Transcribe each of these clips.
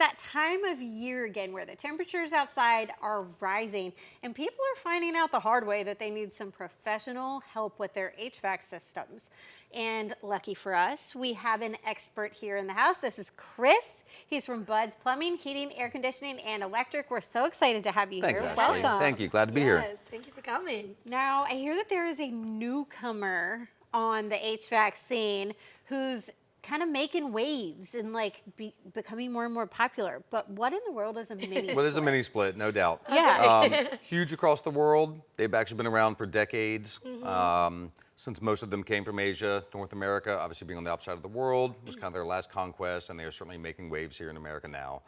that time of year again where the temperatures outside are rising and people are finding out the hard way that they need some professional help with their HVAC systems. And lucky for us, we have an expert here in the house. This is Chris. He's from Bud's Plumbing, Heating, Air Conditioning, and Electric. We're so excited to have you Thanks, here. Ashley. Welcome. Thank you. Glad to be here. Yes, thank you for coming. Now, I hear that there is a newcomer on the HVAC scene who's kind of making waves and like becoming more and more popular. But what in the world is a mini split? Well, there's a mini split, no doubt. Yeah. Huge across the world. They've actually been around for decades. Since most of them came from Asia, North America, obviously being on the outside of the world, was kind of their last conquest, and they are certainly making waves here in America now.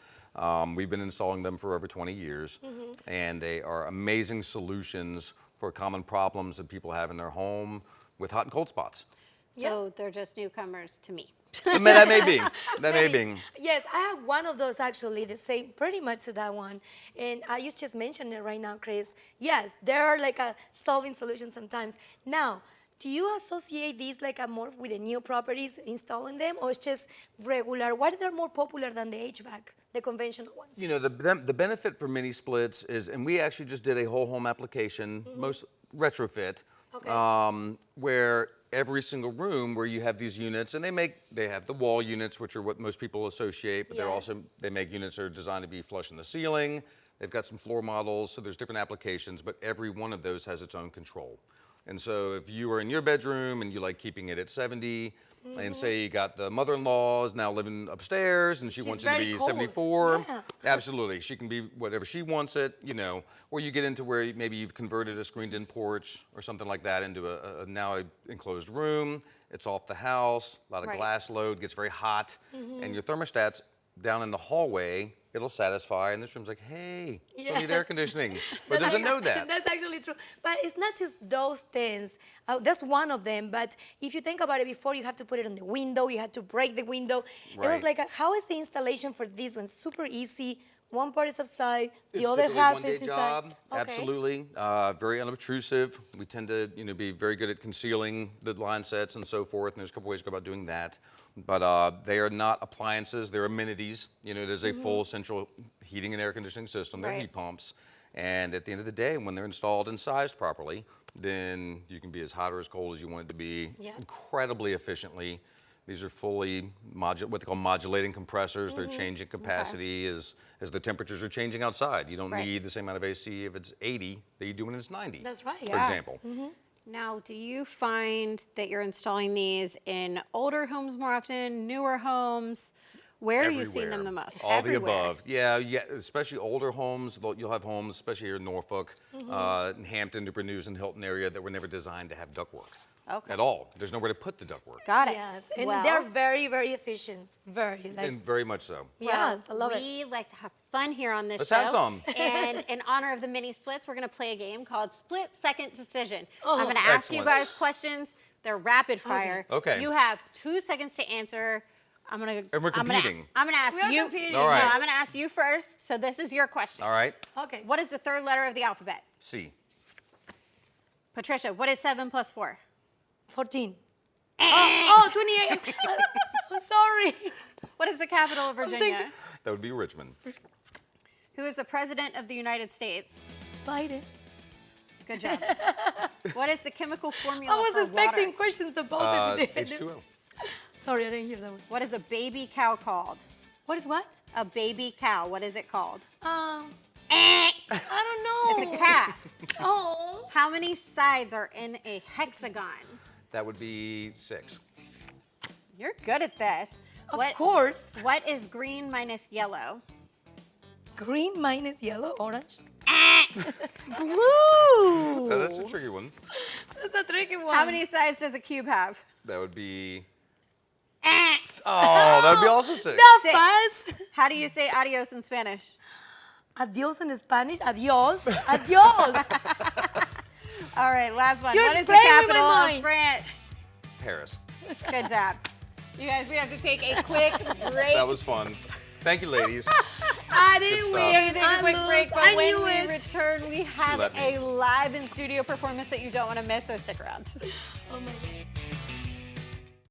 We've been installing them for over 20 years, and they are amazing solutions for common problems that people have in their home with hot and cold spots. So they're just newcomers to me. I mean, that may be. That may be. Yes, I have one of those actually, the same, pretty much to that one. And you just mentioned it right now, Chris. Yes, there are like a solving solution sometimes. Now, do you associate these like a more with the new properties, installing them, or it's just regular? Why are they more popular than the HVAC, the conventional ones? You know, the benefit for mini splits is, and we actually just did a whole home application, most retrofit, where every single room where you have these units, and they have the wall units, which are what most people associate, but they make units that are designed to be flush in the ceiling. They've got some floor models, so there's different applications, but every one of those has its own control. And so if you are in your bedroom and you like keeping it at 70, and say you got the mother-in-law is now living upstairs and she wants it to be cold. 74, Yeah. absolutely. She can be whatever she wants it, you know. Or you get into where maybe you've converted a screened-in porch or something like that into a now an enclosed room. It's off the house, a lot of glass load, gets very hot, and your thermostat's down in the hallway. It'll satisfy, and this room's like, hey, still need air conditioning, but doesn't know that. That's actually true. But it's not just those things. That's one of them. But if you think about it, before you have to put it on the window, you had to break the window. It was like, how is the installation for this one? Super easy. One part is outside, the other half is inside. Job. Absolutely, very unobtrusive. We tend to, be very good at concealing the line sets and so forth. And there's a couple ways to go about doing that. But they are not appliances; they're amenities. It is a full central heating and air conditioning system. They're heat pumps, and at the end of the day, when they're installed and sized properly, then you can be as hot or as cold as you want it to be, incredibly efficiently. These are fully what they call modulating compressors. They're changing capacity as the temperatures are changing outside. You don't need the same amount of AC if it's 80 that you do when it's 90. That's right. For example. Now, do you find that you're installing these in older homes more often, newer homes? Where are you seeing them the most? All the above. Yeah, especially older homes. You'll have homes, especially here in Norfolk, in Hampton, Newport News, and Hilton area that were never designed to have ductwork. At all. There's nowhere to put the ductwork. Got it. Yes, and they're very, very efficient. And very much so. Yes, I love it. We like to have fun here on this Let's show. have some. And in honor of the mini splits, we're going to play a game called Split Second Decision. I'm going to ask you guys questions. They're rapid fire. Okay. You have 2 seconds to answer. And we're competing. I'm going to ask you. All right. No, I'm going to ask you first. So this is your question. All right. Okay. What is the third letter of the alphabet? C. Patricia, what is 7 plus 4? 14. 28. I'm sorry. What is the capital of Virginia? That would be Richmond. Who is the president of the United States? Biden. Good job. What is the chemical formula I was for expecting water? questions about the H2O. Sorry, I didn't hear that one. What is a baby cow called? What is what? A baby cow. What is it called? I don't know. It's a calf. Oh. How many sides are in a hexagon? That would be 6. You're good at this. Of course. What is green minus yellow? Green minus yellow, orange. Blue. That's a tricky one. That's a tricky one. How many sides does a cube have? That would be... Oh, that would be also 6. Not 6. fast. How do you say adios in Spanish? Adios in Spanish. Adios. Adios. All right, last one. You're What is the playing with capital my of mind. France? Paris. Good job. You guys, we have to take a quick break. That was fun. Thank you, ladies. I didn't stuff. We're going win. to take a quick break, but I when knew we it. return, we have let me. a live in studio performance that you don't want to miss, so stick around. Oh my God.